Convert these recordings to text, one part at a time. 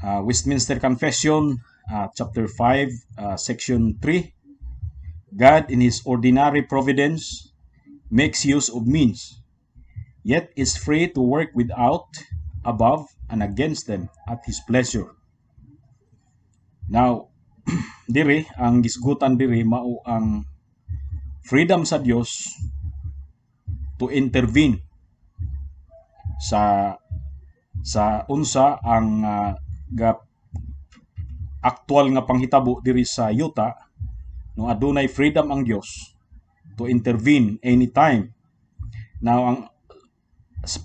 Westminster Confession, chapter 5, section 3. God in his ordinary providence makes use of means, yet is free to work without, above, and against them at his pleasure. Now, diri, ang gisgutan diri mao ang freedom sa Dios to intervene sa unsa ang actual nga panghitabo diri sa yuta, no, adunay freedom ang Dios to intervene anytime. Now ang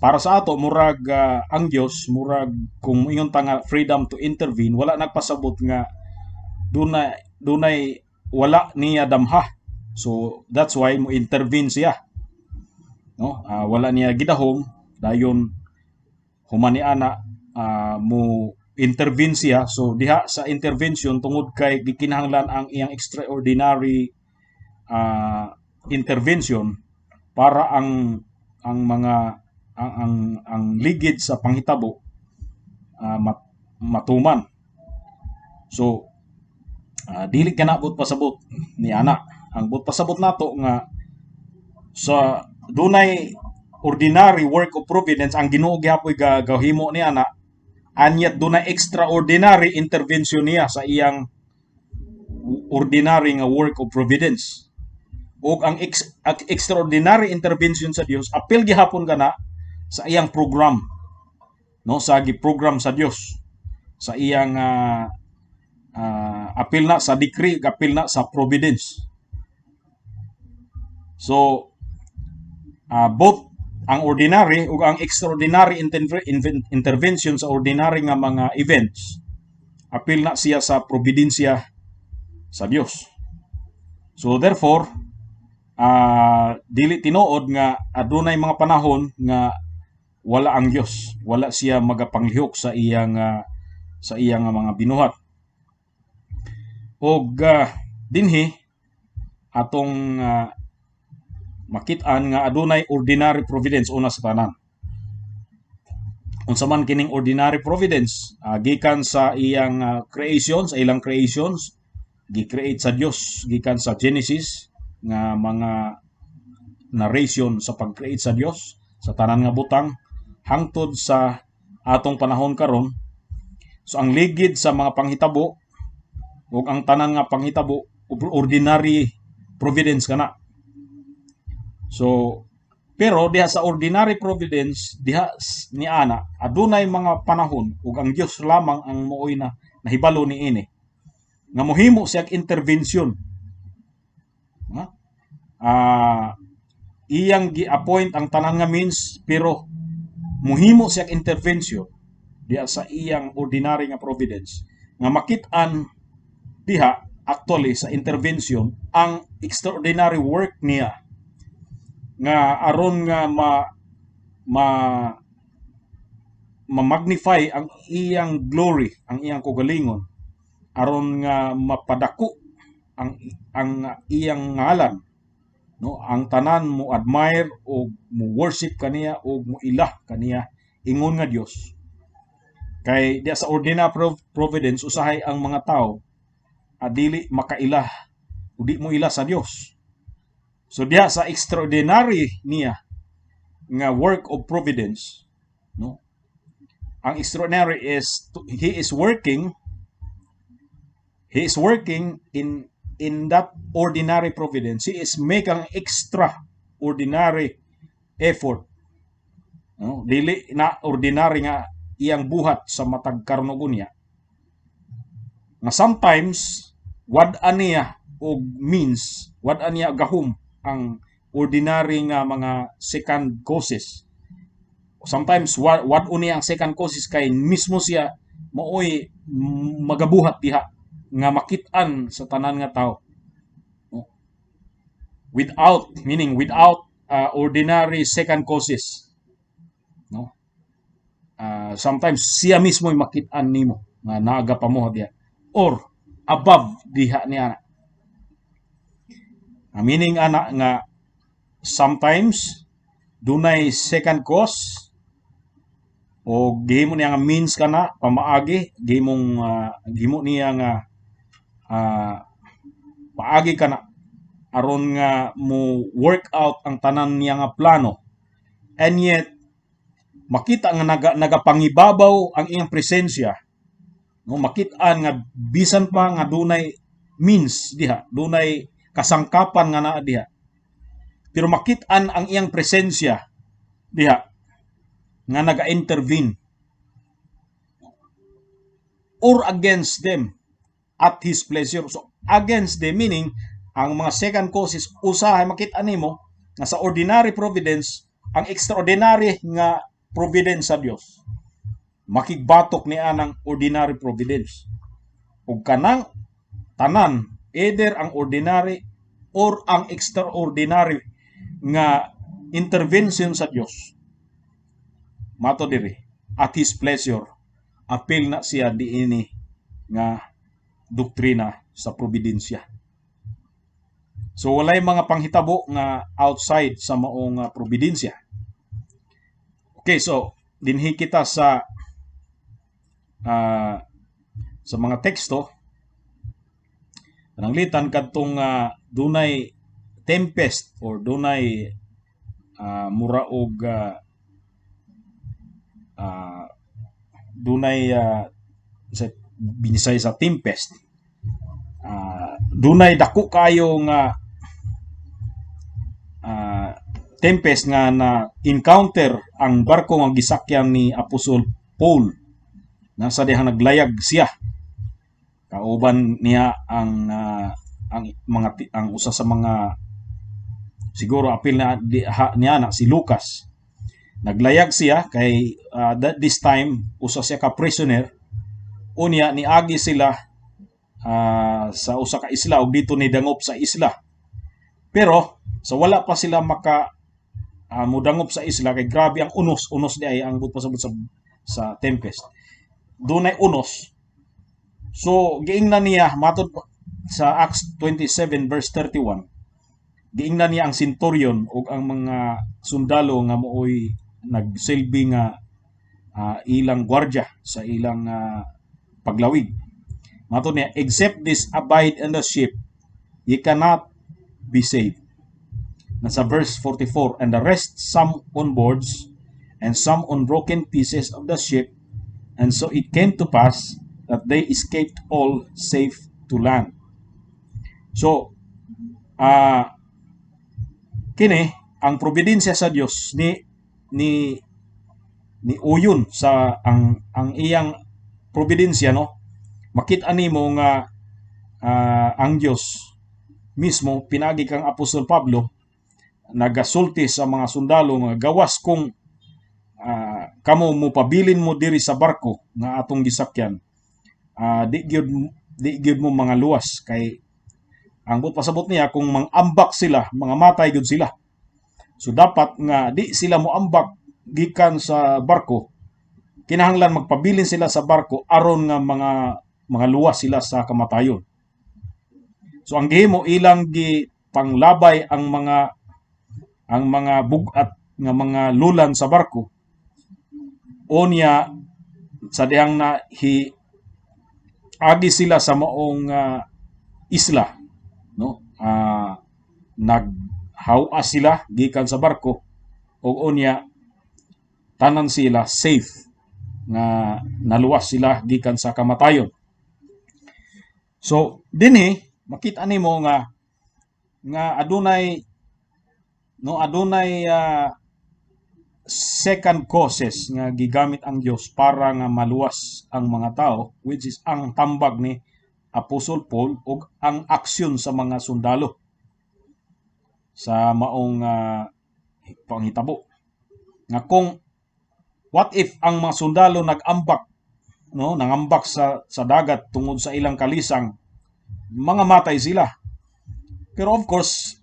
para sa ato murag ang Dios murag kung ingon ta nga freedom to intervene, wala nagpasabot nga dunay wala niya damha. So that's why mo intervene siya. No? Wala niya gidahom dayon human ni ana mo intervene siya. So diha sa intervention tungod kay gikinahanglan ang iyang extraordinary intervention para ang mga ang ligid sa panghitabo matuman. So dili kana but pasabot ni ana. Ang but pasabot nato nga sa dunay ordinary work of providence ang Ginoo gihapoy gahimo ni ana, anyat dunay extraordinary intervention niya sa iyang ordinary nga work of providence. O ang extraordinary intervention sa Dios apil gihapon kana sa iyang program, no, sa giprogram sa Dios sa iyang apil na sa decree, apil na sa providence. So both ang ordinary ug ang extraordinary intervention sa ordinary nga mga events apil na siya sa providensya sa Dios. So therefore dili tinuod nga adunay mga panahon nga wala ang Dios, wala siya magapanglihok sa iyang mga binuhat. Og dinhi atong makit-an nga adunay ordinary providence una sa tanan. Unsa man kining ordinary providence, gikan sa iyang creation, sa ilang creations, gi-create sa Dios gikan sa Genesis nga mga narration sa pag-create sa Dios sa tanan nga butang hangtod sa atong panahon karon. So ang ligid sa mga panghitabo ug ang tanan nga panghitabo ordinary providence kana. So pero diha sa ordinary providence diha ni ana adunay mga panahon ug ang Dios lamang ang mooy na nahibalo niini nga mohimo siya intervention. Iyang gi-appoint ang tanan nga means pero mohimo siya intervention diha sa iyang ordinary nga providence nga makit-an diha actually sa intervention ang extraordinary work niya nga aron nga ma-magnify ang iyang glory, ang iyang kaugalingon, aron nga mapadako ang iyang ngalan, no, ang tanan mo admire o mo worship kaniya o mo ilah kaniya ingon nga Dios. Kay diya sa ordinary providence usahay ang mga tao dili makailah o di mo ilah sa Dios. So diha sa extraordinary niya nga work of providence, no, ang extraordinary is he is working in that ordinary providence. He is making extraordinary effort, no, dili na ordinary nga iyang buhat sa matag karunugon niya nga sometimes wad-an niya og means, wad-an niya gahom ang ordinary nga mga second causes. Sometimes what uni ang second causes kay mismo siya maoy magabuhat diha nga makit-an sa tanan nga tao. Without ordinary second causes. No? Sometimes siya mismo makit-an nimo nga naaga pamuhat diha or above diha niya. Meaning ana nga sometimes dunay second cause o gihimo niya nga means kana pamaagi gihimo niya nga paagi kana aron nga mo work out ang tanan niya nga plano, and yet makita nga nagapangibabaw ang iyang presensya, no, makit-an nga bisan pa nga dunay means diha, dunay kasangkapan nga naa diha, pero makit-an ang iyang presensya diha nga naga-intervene or against them at his pleasure. So against them meaning ang mga second causes usahay makit-an nimo nga sa ordinary providence ang extraordinary nga providence sa Dios makigbatok niya ng ordinary providence. Ug kanang tanan, either ang ordinary or ang extraordinary nga intervention sa Dios. Mato diri, at his pleasure, apil na siya diini nga doktrina sa providensya. So walay mga panghitabo nga outside sa maong providensya. Okay, so dinhi kita sa mga teksto nanglitan kadtong dunay tempest or dunay mura og dunay binisay sa tempest, dunay dako kayo nga tempest nga na encounter ang barko nga gisakyan ni Apostol Paul. Nasa dihang naglayag siya. Kauban niya ang usa sa mga siguro apil na niya na si Lucas. Naglayag siya kay this time usa siya ka prisoner. Unya niagi sila sa usa ka isla ug dito ni dangop sa isla. Pero sa wala pa sila mudangop sa isla kay grabe ang unos di ay ang pasabot sa tempest. Dunay unos. So giingnan niya matud sa Acts 27 verse 31. Giingnan niya ang centurion ug ang mga sundalo nga mooy nagsilbi nga ilang gwardiya sa ilang paglawig. Matud niya, except this abide in the ship, ye cannot be saved. Nasa verse 44, and the rest some on boards and some on broken pieces of the ship. And so it came to pass that they escaped all safe to land. So, kini ang providensya sa Dios ni uyon sa ang iyang providensya, no. Makit-an nimo nga ang Dios mismo pinagi kang Apostol Pablo nagasulti sa mga sundalo nga gawas kung kamo mo pabilin mo diri sa barko nga atong gisakyan, di gyud mo mga luwas kay ang pasabot niya kung mangambak sila mga matay gyud sila. So dapat nga di sila mo ambak gikan sa barko, kinahanglan magpabilin sila sa barko aron nga mga luwas sila sa kamatayon. So ang gihimo ilang gi panglabay ang mga bugat nga mga lulan sa barko. Onya sa dihang agi sila sa maong isla, no, naghawa sila gikan sa barko ug onya tanan sila safe nga naluwas sila gikan sa kamatayon. So dinhi makita nimo nga adunay second causes nga gigamit ang Dios para nga maluwas ang mga tao, which is ang tambag ni Apostol Paul ug ang aksyon sa mga sundalo sa maong panghitabo. Nga kung what if ang mga sundalo nangambak sa dagat tungod sa ilang kalisang, mga matay sila. Pero of course,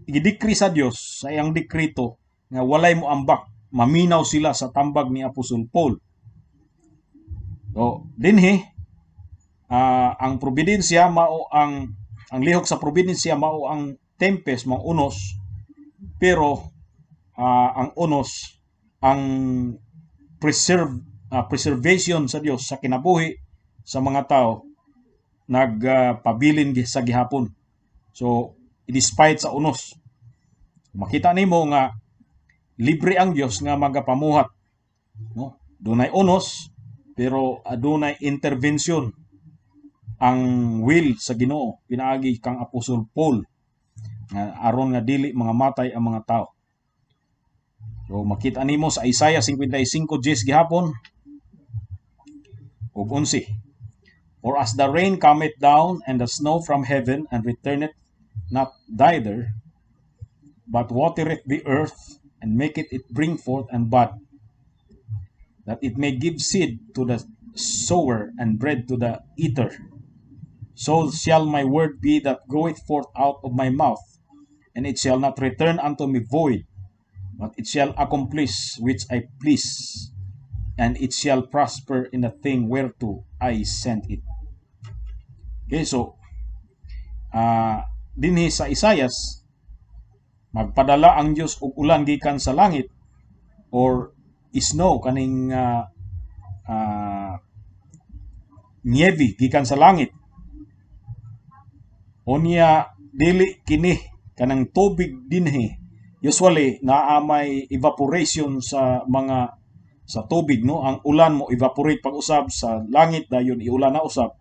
gidekri sa Dios sa iyang dekreto nga walay mo ambak, maminaw sila sa tambag ni Apostol Paul. So dinhi ang providensya mao ang lihok sa providensya mao ang tempest, mga unos, pero ang unos ang preservation sa Dios sa kinabuhi sa mga tao nagpabilin sa gihapon. So despite sa unos, makita nimo nga libre ang Dios nga magapamuhat, no? Dunay unos pero adunay intervention ang will sa Ginoo pinaagi kang Apostol Paul nga aron nga dili mga matay ang mga tao. So makita nimo sa Isaiah 55:10 gihapon ug 11. For as the rain cometh down and the snow from heaven and returneth not thither, but watereth the earth and maketh it bring forth and bud, that it may give seed to the sower and bread to the eater, so shall my word be that goeth forth out of my mouth, and it shall not return unto me void, but it shall accomplish which I please, and it shall prosper in the thing whereto I sent it. Okay, so dinhi sa Isayas, magpadala ang Dios og ulan gikan sa langit or snow kaning niebe gikan sa langit. Unya dili kini kanang tubig dinhi. Usually naamay evaporation sa tubig, no? Ang ulan mo evaporate pag usab sa langit dayon iulan na usab.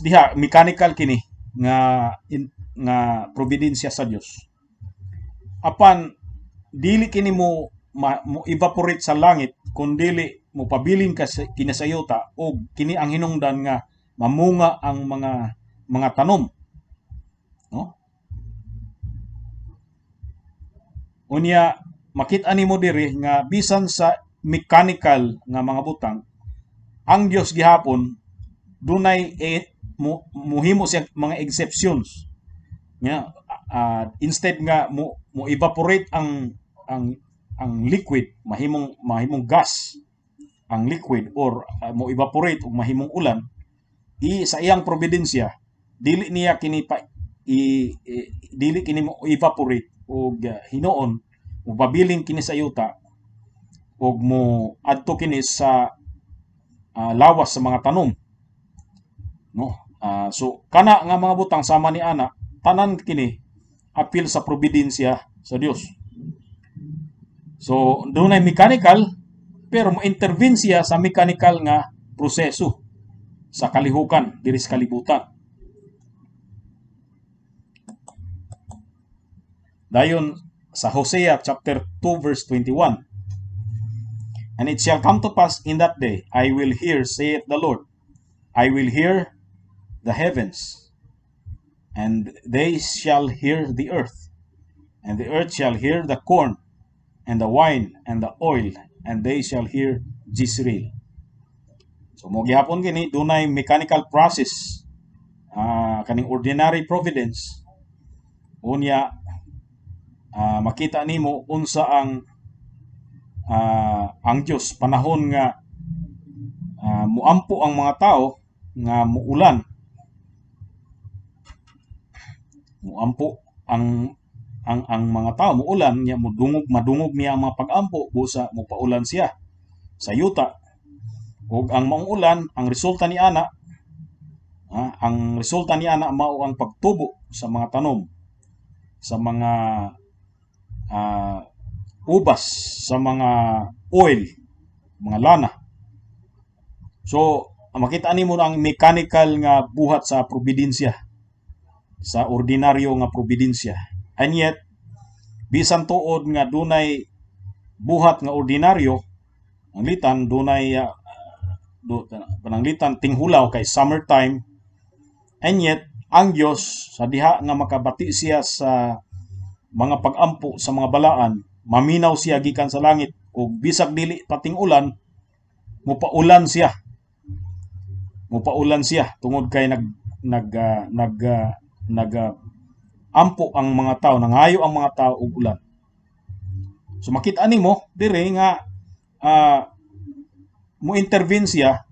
Diha mechanical kini nga providensya sa Dios. Apan dili kini mo evaporate sa langit kun dili mo pabilin ka kini sa yuta o kini ang hinungdan nga mamunga ang mga tanom, no? Unya makita nimo diri nga bisan sa mechanical nga mga butang, ang Dios gihapon dunay muhimo siya mga exceptions. Nga instead nga mo evaporate ang liquid, mahimong gas ang liquid or mo evaporate ug mahimong ulan, sa iyang providensya dili niya kini dili kini mo evaporate ug hinuon mo pabiling kini sa yuta ug mo adto kini sa lawas sa mga tanom, no? So kana nga mga butang sama ni ana, tanan kini apil sa providensya sa Dios. So dunay mechanical pero mo intervensya sa mechanical nga proseso sa kalihukan diri sa kalibutan. Dayon sa Hosea chapter 2 verse 21. And it shall come to pass in that day, I will hear, saith the Lord, I will hear the heavens, and they shall hear the earth, and the earth shall hear the corn, and the wine, and the oil, and they shall hear Jezreel. So mo gihapon kini dunay mechanical process, kaning ordinary providence. Unya makita nimo unsa ang Dios panahon nga muampo ang mga tao nga muulan, muampo ang mga tao muulan niya, madungog niya ang mga pag-ampo busa mo paulan siya sa yuta. Ug ang maong ulan ang resulta ni ana mao ang pagtubo sa mga tanom, sa mga ubas, sa mga oil, mga lana. So makita nimo ang mechanical nga buhat sa providensya, sa ordinaryo nga providensya. And yet bisan tuod nga dunay buhat nga ordinaryo, ang litan dunay pananglitan tinghulaw kay summertime, and yet ang Dios sa diha nga makabati siya sa mga pag-ampo sa mga balaan, maminaw siya gikan sa langit ug bisag dili pating ulan mupaulan siya tungod kay ampo ang mga tao, nangayo ang mga tao og ulan. So makita nimo dire nga mo intervene siya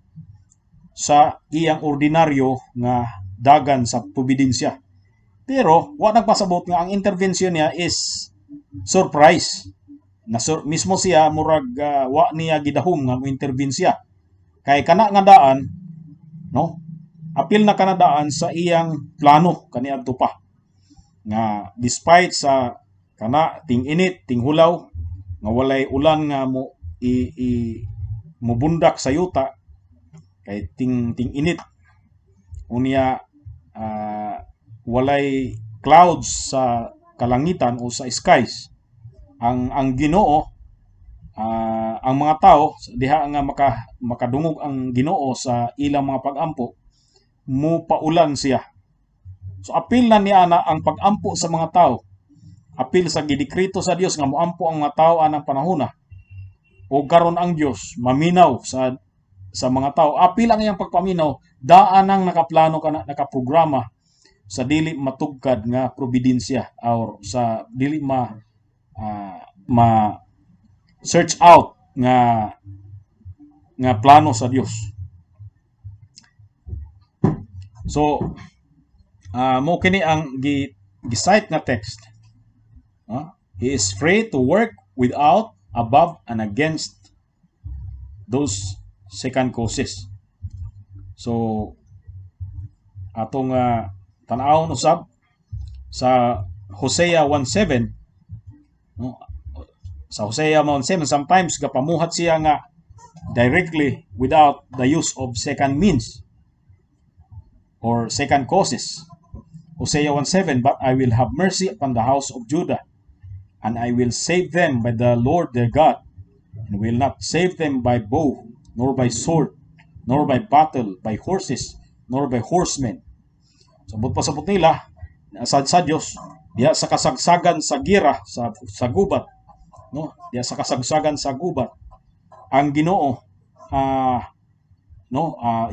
sa iyang ordinaryo nga dagan sa providensya. Pero wa nagpasabot nga ang intervention niya is surprise. Mismo siya murag wa niya gidahom nga mo intervene siya. Kay kana nga daan, no? Apil na kanadaan sa iyang plano kaniadto pa. Nga despite sa kana ting init, ting hulaw, nga walay ulan nga mo mubundak sa yuta kay ting init unya walay clouds sa kalangitan o sa skies. Ang Ginoo, ang mga tao diha nga makadungog ang Ginoo sa ilang mga pag-ampo, mo paulan siya. So apil na niya na ang pag-ampo sa mga tao. Apil sa gidikrito sa Dios nga moampo ang mga tao anang panahona. O karon ang Dios maminaw sa mga tao. Apil ang iyang pagpaminaw, daan ang nakaplano nakaprograma sa dili matugkad nga providensya or sa dili ma search out nga plano sa Dios. So mo kini ang gi-cite nga text. He is free to work without, above, and against those second causes. So atong tan-awon usab sa Hosea 1:7, no? Sa Hosea 1:7 sometimes gapamuhat siya nga directly without the use of second means or second causes. Hosea 1:7, but I will have mercy upon the house of Judah, and I will save them by the Lord their God, and will not save them by bow, nor by sword, nor by battle, by horses, nor by horsemen. Sabot pa sabot nila sa Dios diya sa kasagsagan sa gira sa gubat, no? Diya sa kasagsagan sa gubat ang Ginoo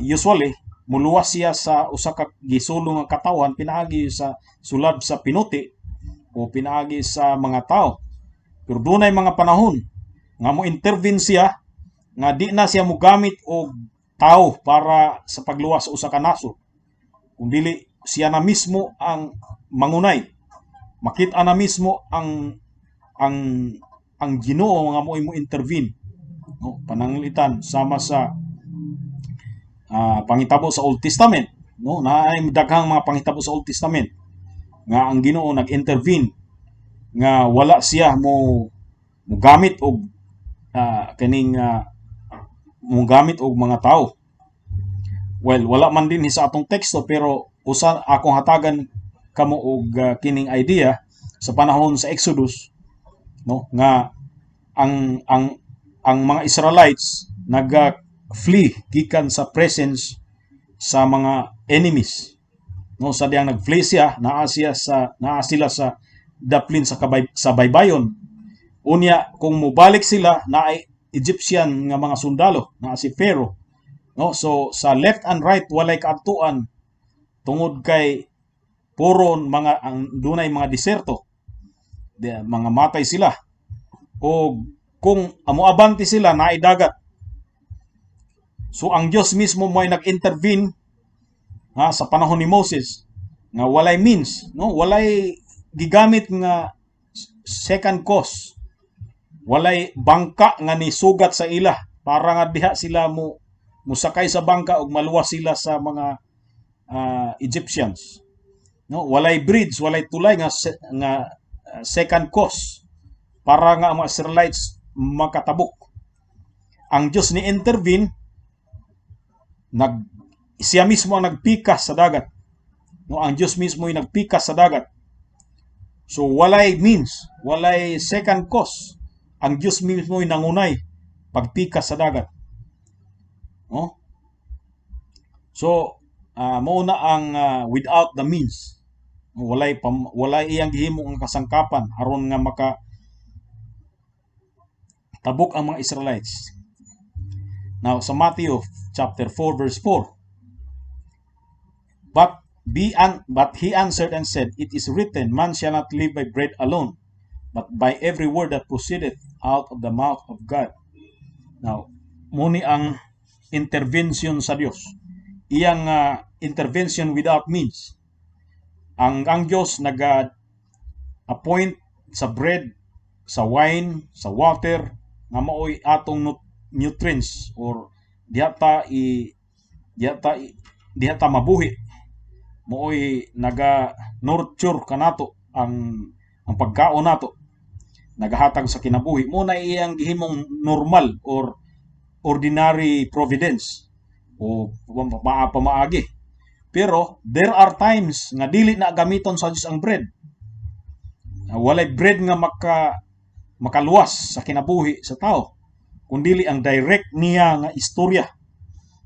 usually muluwas siya sa usa ka gisulong nga katawan pinaagi sa sulab sa pinuti o pinaagi sa mga tao. Pero dunay mga panahon nga mo intervene siya nga di na siya mogamit og tao para sa pagluwas sa usa ka nasod, kundi siya na mismo ang mangunay. Makita na mismo ang Ginoo nga mo intervene, no? Pananglitan sama sa pangitabo sa Old Testament, no? Naay daghang mga pangitabo sa Old Testament nga ang Ginoo nag-intervene nga wala siya mo gamit og gamit og mga tao. Well, wala man din sa atong teksto pero usa akong hatagan kamo og kining idea sa panahon sa Exodus, no, nga ang mga Israelites nag-flee gikan sa presence sa mga enemies, no. Sa diyang nag-flee siya, naa sila sa daplin sa baybayon. Unya kung mubalik sila, naay Egyptian nga mga sundalo, naa si Pharaoh, no. So sa left and right walay kaadtuan tungod kay puro dunay mga deserto, mga matay sila. O kung amuabante sila naay dagat. So ang Dios mismo mo'y nag-intervene sa panahon ni Moses nga walay means, no, walay gigamit nga second cause, walay bangka nga ni sugat sa ila para nga diha sila musakay sa bangka ug maluwas sila sa mga Egyptians, no. Walay bridge, walay tulay nga second cause para nga ang mga Israelites makatabok. Ang Dios ni intervene, siya mismo ang nagpikas sa dagat, no. Ang Dios mismo ay nagpikas sa dagat. So walay means, walay second cause. Ang Dios mismo ay nangunay pagpikas sa dagat, no. So mauna ang without the means, walay iyang gihimo ang kasangkapan aron nga maka tabok ang mga Israelites. Now sa Matthew chapter 4 verse 4, but he answered and said, it is written, man shall not live by bread alone, but by every word that proceedeth out of the mouth of God. Now muni ang intervention sa Dios, iyang intervention without means. Ang Diyos nag-appoint sa bread sa wine, sa water nga maoy atong nutrients or diha ta mabuhi, maoy naga nurture kanato ang pagkaon nato, nagahatag sa kinabuhi. Mo na iyang gihimong normal or ordinary providence o pamaagi. Pero there are times nga dili na gamiton sa Dios ang bread. Walay bread nga makaluwas sa kinabuhi sa tao, kundili ang direct niya nga istorya.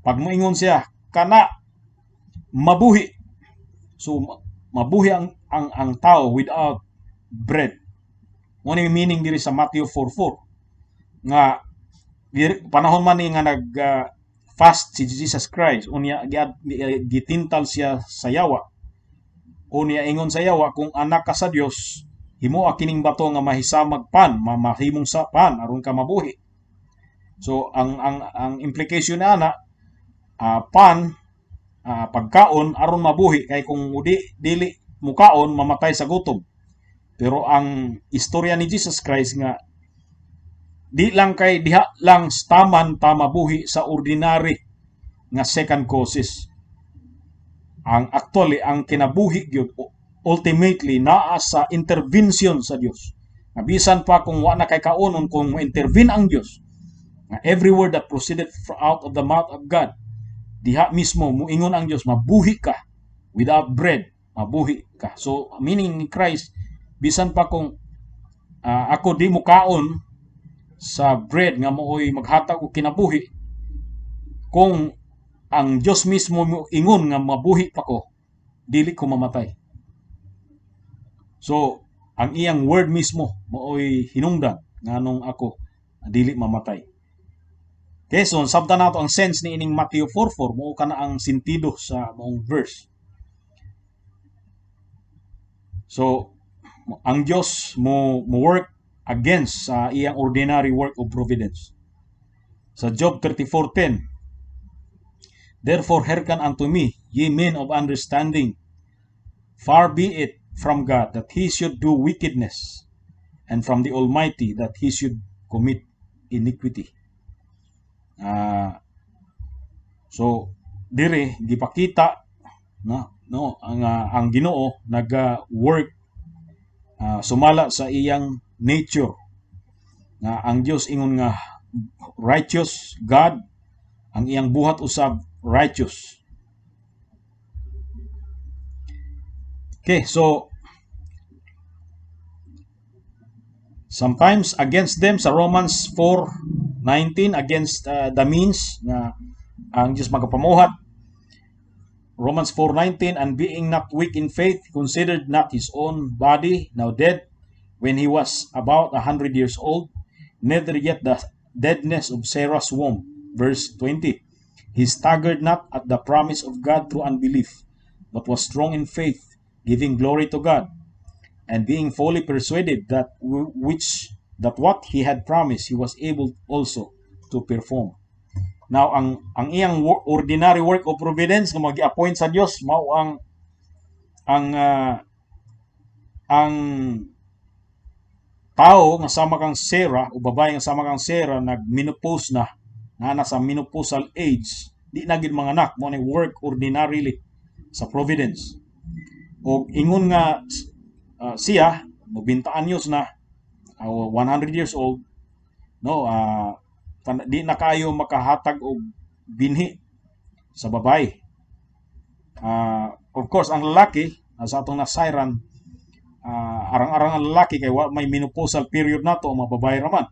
Pag moingon siya kana mabuhi, so mabuhi ang tao without bread. Mo ni meaning diri sa Matthew 4:4 nga panahon man ni nga nag fast si Jesus Christ, unya gitintal siya sa yawa, unya ingon sa yawa, kung anak ka sa Dios, himoa kining bato nga mahisamag pan, mahimong sa pan aron ka mabuhi. So ang implication na pan, pagkaon aron mabuhi, kay kung dili mukaon mamatay sa gutom. Pero ang istorya ni Jesus Christ nga di lang kay diha lang taman ta mabuhi sa ordinary nga second causes. Ang actually ang kinabuhi gyud ultimately naa sa intervention sa Dios. Bisan pa kung wa na kay kaunon, kung mo-intervene ang Dios, nga every word that proceeded out of the mouth of God, diha mismo muingon ang Dios, mabuhi ka. Without bread, mabuhi ka. So meaning ni Christ, bisan pa kung ako di mo kaon sa bread nga mooy maghatag og kinabuhi, kung ang Dios mismo mo ingon nga mabuhi pa ko, dili ko mamatay. So ang iyang word mismo mooy hinungdan nganong ako dili mamatay. Okay, so sabta nato ang sense ni ining Matthew 4:4, mao kana ang sentido sa maong verse. So ang Dios mo work against sa iyang ordinary work of providence. Sa Job 34:10, therefore hearken unto me, ye men of understanding, far be it from God that he should do wickedness, and from the Almighty that he should commit iniquity. So dire gipakita ang Ginoo naga-work sumala sa iyang nature, nga ang Dios ingon nga righteous God, ang iyang buhat usab righteous. Okay, so sometimes against them sa Romans 4:19, against the means nga ang Dios magapamuhat. Romans 4:19, and being not weak in faith, considered not his own body now dead, when he was about 100 years old, neither yet the deadness of Sarah's womb. Verse 20, he staggered not at the promise of God through unbelief, but was strong in faith, giving glory to God, and being fully persuaded that what he had promised he was able also to perform. Now ang iyang ordinary work of providence nga magi-appoint sa Dios mao ang tao nga sama kang Sarah o babae nga sama kang Sarah nag-menopause na sa menopausal age, di na gid manganak, mo ni work ordinarily sa providence. O ingon nga siya mobintaan anyos na 100 years old, no, di na kayo makahatag og binhi sa babae. Of course ang lalaki sa atong nasayran, arang-arang ang lalaki kay may menopausal period nato, mababae raman.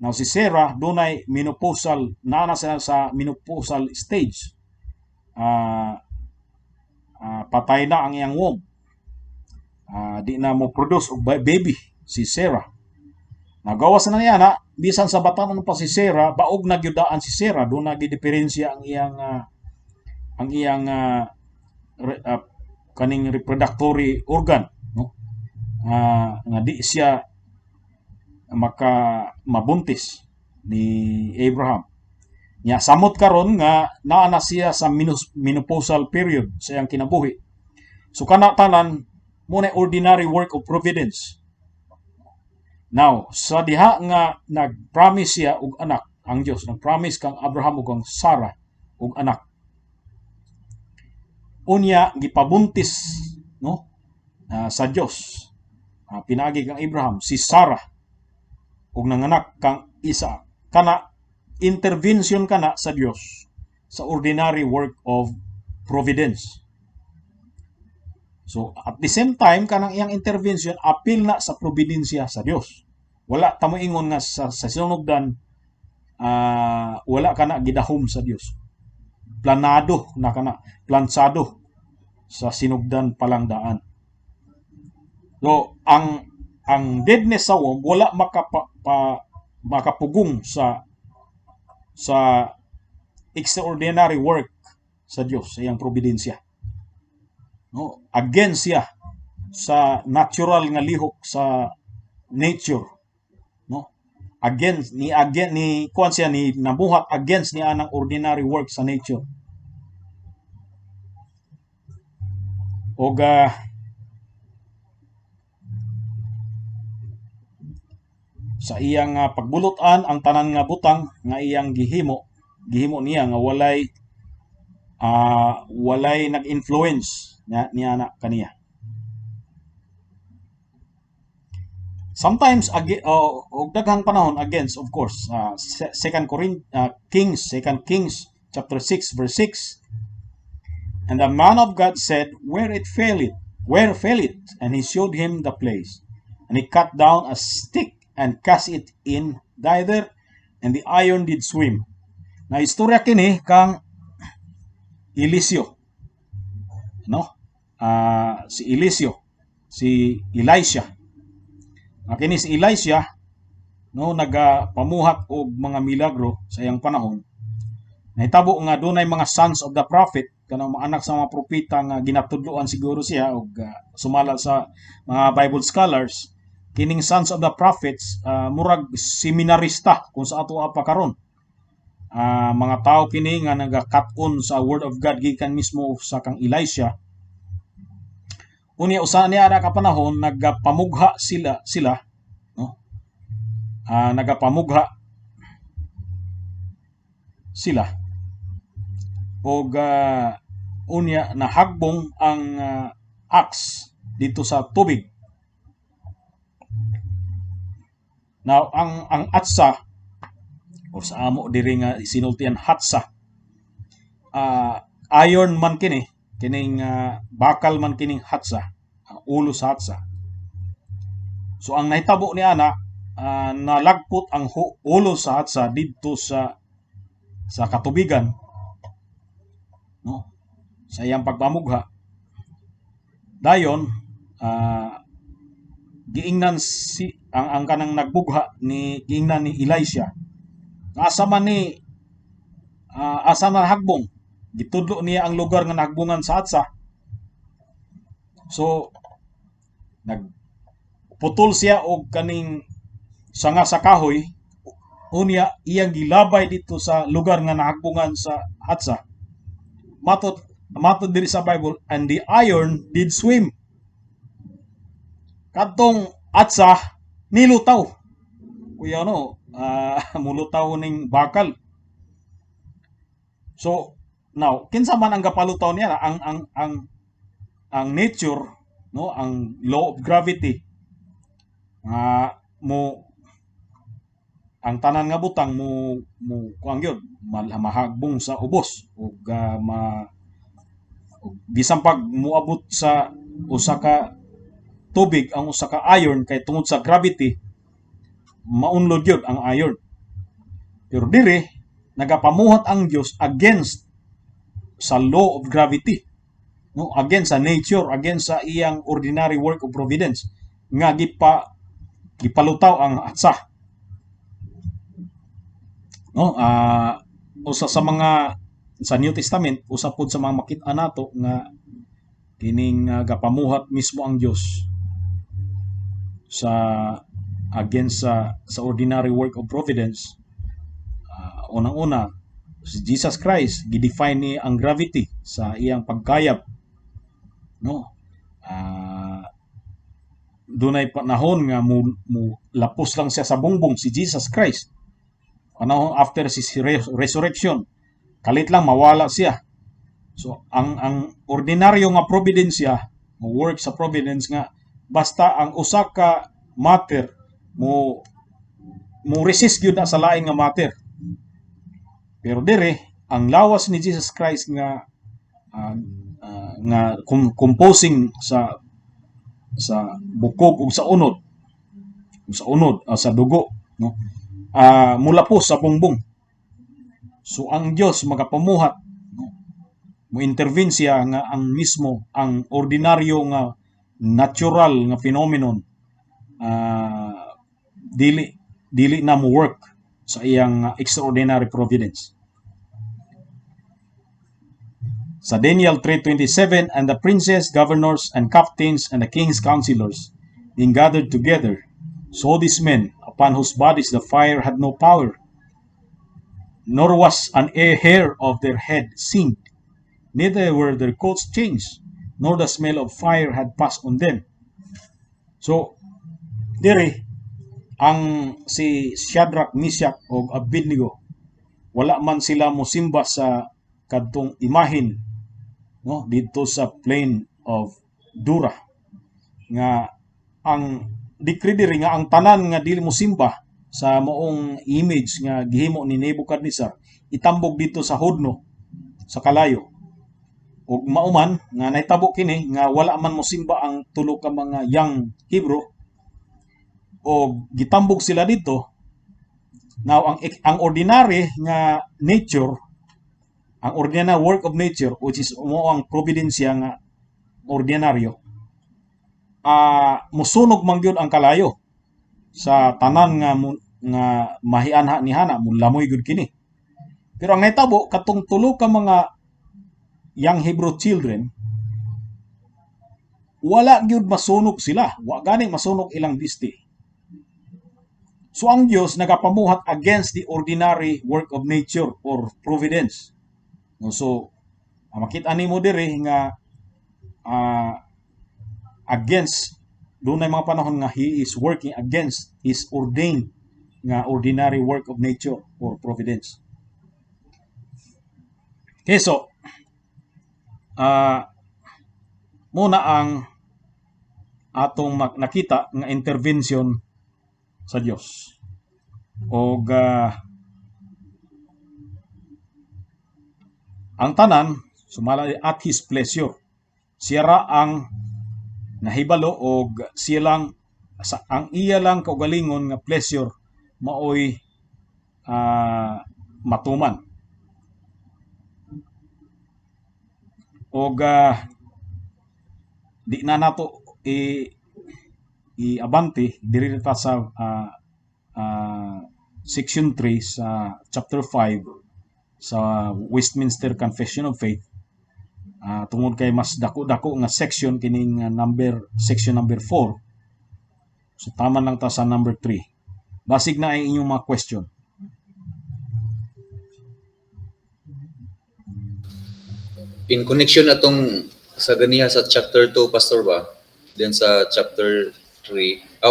Now si Sarah dunay menopausal, na sa menopausal stage. Patay na ang iyang womb. Di na mo produce og baby si Sarah. Nagawas na niya na, bisan sa batanon pa si Sarah, baog na gyudaan si Sarah, do na gidiferensya ang iyang kaning reproductory organ, no? Nga di siya mabuntis ni Abraham. Nya samot karon nga naa na siya sa menopausal period sa iyang kinabuhi. So kana tanan mo na ordinary work of providence. Now, sa diha nga nag-promise siya og anak, ang Dios nag-promise kang Abraham ug kang Sarah og anak. Unya gipabuntis, no? Sa Dios. Pinaagi kang Abraham si Sarah ug nanganak kang Isaac. Kana intervention kana sa Dios sa ordinary work of providence. So, at the same time, kanang iyang intervention, apil na sa providensya sa Dios. Wala tamo ingon nga sa sinunugdan, wala kana gidahom sa Dios. Planado na kana, plansado sa sinugdan palang daan. So, ang deadness sa womb wala makapugong sa extraordinary work sa Dios sa iyang providensya. No, against siya sa natural nga lihok sa nature, no, against ni kuan siya ni nabuhat against ni anang ordinary work sa nature. Og sa iyang pagbulutan ang tanan nga butang nga iyang gihimo niya nga walay nag-influence niya na kaniya. Sometimes og daghang panahon against, of course, Kings chapter 6 verse 6. And the man of God said, where fell it? And he showed him the place. And he cut down a stick and cast it in thither, and the iron did swim. Na istorya kini kang Eliseo, no? Si Eliseo, si Elisha. Kini si Elisha, no, nagapamuhat og mga milagro sa iyang panahon. Nahitabo nga dunay mga sons of the prophet, kanang mga anak sa mga propeta nga ginatudloan siguro siya og sumala sa mga Bible scholars. Kining sons of the prophets, murag seminarista kung sa ato pa karon. Mga tao kini nga nagakat-on sa word of God gikan mismo sa kang Elisha. Unya usa niya ara ka panahon nagapamugha sila, no? Nagapamugha sila. Og unya nahagbong ang axe dito sa tubig. Now ang atsa o sa amo diri nga sinultian hatsa, iron man kini, kining bakal man kining hatsa, ulo sa hatsa. So ang nahitabo ni ana, nalagpot ang ulo sa hatsa didto sa katubigan, no, sa iyang pagpamugha. Dayon giingnan ang kanang nagbugha giingnan ni Elisha. Asa man hagbong, gitudlo niya ang lugar nga nahagbungan sa atsa. So nagputol siya og kaning sanga sa kahoy, unya iyang gilabay dito sa lugar nga nahagbungan sa atsa. Matod diri sa Bible, and the iron did swim. Kadtong atsa nilutaw. Kuya no, mulutaw ning bakal. So now kinsa man ang gapalutaw niya, ang nature, no, ang law of gravity, ang tanan nga butang mo kuang gyud mahagbong sa ubos ug bisan pag moabot sa usa ka tubig ang usa ka iron kay tungod sa gravity maunlod yun ang iron. Pero dire nagapamuhat ang Dios against sa law of gravity, no, against sa nature, against sa iyang ordinary work of providence nga gipalutaw ang atsa, no. Usa sa mga sa New Testament, usa pod sa mga makit-an nato nga kining gapamuhat mismo ang Dios sa against sa ordinary work of providence. Unang-una, si Jesus Christ gidefine ni ang gravity sa iyang pagkayap, no. dunay panahon nga mo lapos lang siya sa bungbong si Jesus Christ. Panahon after si resurrection, kalit lang mawala siya. So ang ordinaryo nga providensya, mo work sa providence nga basta ang usa ka matter mo resist gyud na sa lain nga matter. Pero dire ang lawas ni Jesus Christ nga composing sa bukog ug sa unod sa dugo, no, mulapos sa bungbong. So ang Dios magapamuhat, no, mo intervene siya nga ang mismo ang ordinaryo nga natural nga phenomenon dili na mo work sa iyang extraordinary providence. Sa Daniel 3:27, and the princes, governors, and captains, and the king's counselors, being gathered together, saw these men, upon whose bodies the fire had no power, nor was an hair of their head singed, neither were their coats changed, nor the smell of fire had passed on them. So, diri, ang si Shadrach, Meshach, o Abednego, wala man sila mosimba sa kadtong imahin, no, dito sa plain of Dura, nga ang decree diri nga ang tanan nga dili mo simba sa maong image nga gihimo ni Nebuchadnezzar itambog dito sa hodno sa kalayo. Ug mauman nga nahitabo kini nga wala man mo simba ang tulo ka mga young Hebrew, o gitambog sila dito. Now ang ordinary nga nature, ang ordinary work of nature, which is ang providensya nga ordinaryo, musunog man gyud ang kalayo sa tanan nga mahianha ni hana mulamoy gyud kini. Pero ang nahitabo katong tulo ka mga young Hebrew children, wala gyud masunog sila, wa gani masunog ilang disti. So ang Dios nagapamuhat against the ordinary work of nature or providence. So, makita nimo diri nga against, doon ay mga panahon nga he is working against his ordained nga ordinary work of nature or providence. Okay, so muna ang atong nakita nga intervention sa Dios. O ang tanan sumala at his pleasure. Siya ra ang nahibalo og siya lang ang iya lang kaugalingon nga pleasure maoy matuman. Og di na nato i-abante diri ta sa section 3 sa chapter 5 sa Westminster Confession of Faith, tungod kay mas dako-dako nga section kining section number 4. So tama lang ta sa number 3. Basig na ay inyong mga question. In connection atong sa ganiha sa chapter 2, Pastor ba? Then sa chapter 3,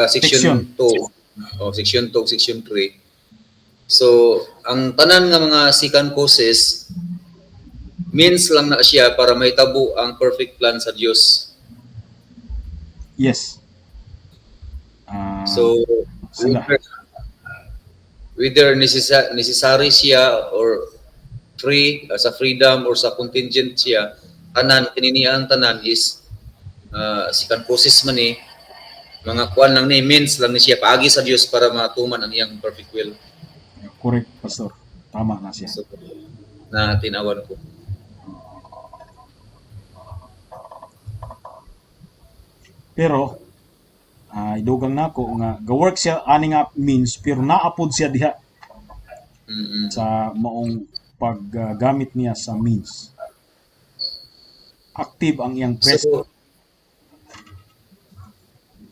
section 2, section 2, section 3. So, ang tanan nga mga second causes means lang na siya para mahitabo ang perfect plan sa Dios. Yes. So, whether necessary siya or free, sa freedom or sa contingent siya, tanan kininiang tanan is second causes man ni mga kuan lang ni means lang ni siya paagi sa Dios para matuman ang iyang perfect will. Correct, Pastor. Tama na siya. So, na tinawan ko. Pero idugang nako nga ga-work siya ani nga means pero naapod siya diha sa maong paggamit niya sa means. Active ang iyang presence. So,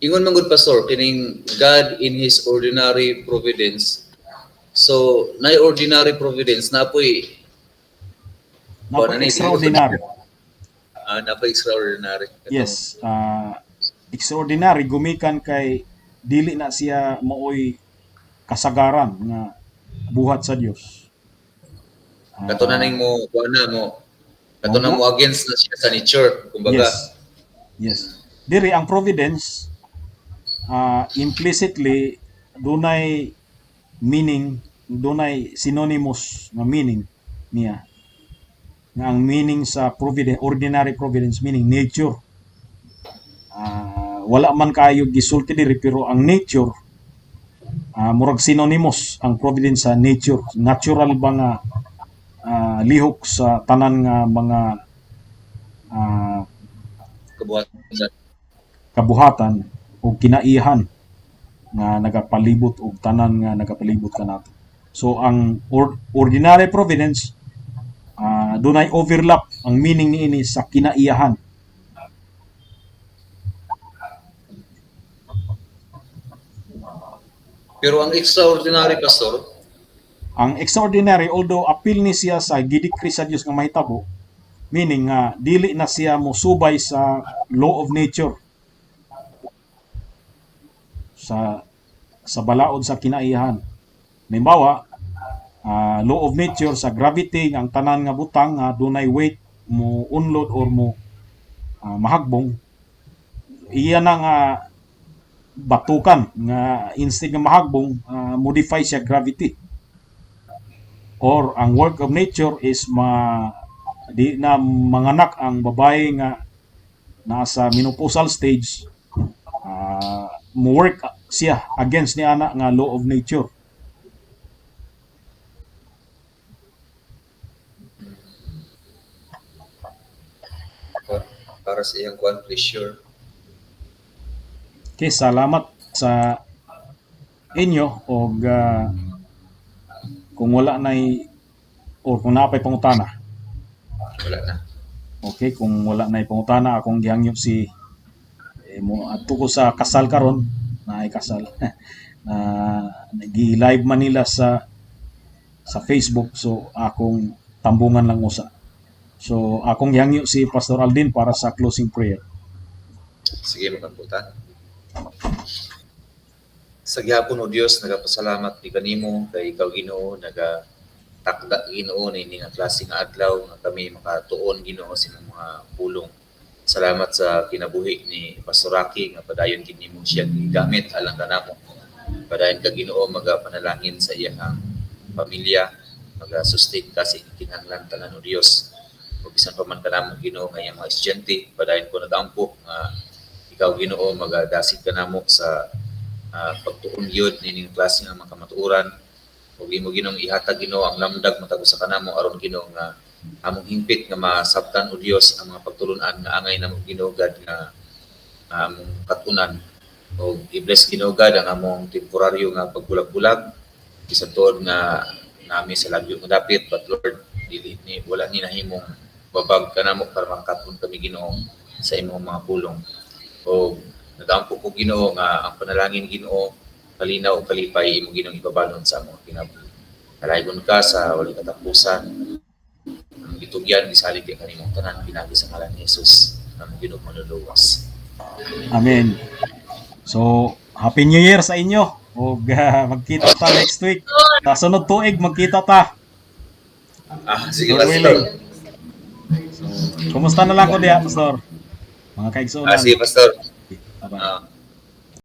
ingon man gud Pastor kining God in His ordinary providence. So, na ordinary providence na po'y extraordinary. Napa extraordinary. Yes. extraordinary gumikan kay dili na siya maoy kasagaran nga buhat sa Dios. Kato na ning mo kuan na mo. Kato na mo against na siya sa nature, kumbaga. Yes. Yes. Diri ang providence implicitly dunay meaning, dunay synonymous nga meaning niya. Nga ang meaning sa providence, ordinary providence meaning nature. Wala man kayo gisulti diri pero ang nature murag synonymous ang providence sa nature. Natural ba nga lihok sa tanan nga mga kabuhatan o kinaihan nga nagapalibot og tanan nga nagapalibot kanato. So ang ordinary providence dunay overlap ang meaning niini sa kinaiyahan. Pero ang extraordinary, Pastor, ang extraordinary, although appeal ni siya sa gidikri sa Dios nga mahitabo, meaning nga dili na siya musubay sa law of nature, sa balaod sa kinaiyahan. Halimbawa, law of nature sa gravity, ang tanan nga butang dunay weight mo unload or mo mahagbong, iya na nga batukan nga instead nga mahagbong modify siya gravity. Or ang work of nature is di na manganak ang babae nga nasa menopausal stage, mo work siya against ni ana nga law of nature. para sa iyang kuan pleasure. Okay, salamat sa inyo og kung wala nay or kung napay pangutana. Wala na. Okay, kung wala nay pangutana akong gihangyo si mo adto ko sa kasal karon, naay kasal. Nagi-live man nila sa Facebook, so akong tambungan lang usa. So akong gihangyo si Pastor Aldin para sa closing prayer. Sige, magkamputan. Sa gihapon o Dios, nagapasalamat ni kanimo kay ikaw Ginoo, nagatakda Ginoo na ini nga klase nga adlaw nga kami makatuon Ginoo sa mga pulong. Salamat sa kinabuhi ni Pastor Rocky nga padayon gid nimo siya gigamit alang kanamo. Padayon ka Ginoo magapanalangin sa iyang pamilya, maga-sustain ka sa kinahanglan tanan o Dios. Ug bisan pa man kanamo Ginoo nga iyang mga estudyante, padayon ko nagampo nga ikaw Ginoo magadasit kanamo sa pagtuon gyud nining klase nga makamatuoran. Ug imo Ginoo ihatag Ginoo ang lamdag matag sa kanamo aron Ginoo nga among hingpit nga masabtan o Dios ang mga pagtulon-an nga angay namo Ginoo God nga among katunan. Ug i-bless Ginoo God ang among temporaryo nga pagbulag-bulag bisan tuod nga nami sa lagyo nga dapit, but Lord dili ni wala ni nahimong babag kanamo para makatun kami Ginoo sa imong mga pulong. O nagampo ko Ginoo nga ang panalangin Ginoo kalinaw o kalipay imo Ginoo ibabalon sa mga kinabuhi. Kalaygon ka sa walang katapusan. Ang gitugyan gisalig kay kanimong tanan pinagi sa ngalan ni Jesus ang Ginoo manluluwas. Amen. So, Happy New Year sa inyo. Ug magkita ta next week. Sa sunod tuig magkita ta. Sige Lord willing. Pastor. Kumusta na lang ko diha, Pastor? Mga kaigsunan. Sige Pastor. Bye-bye.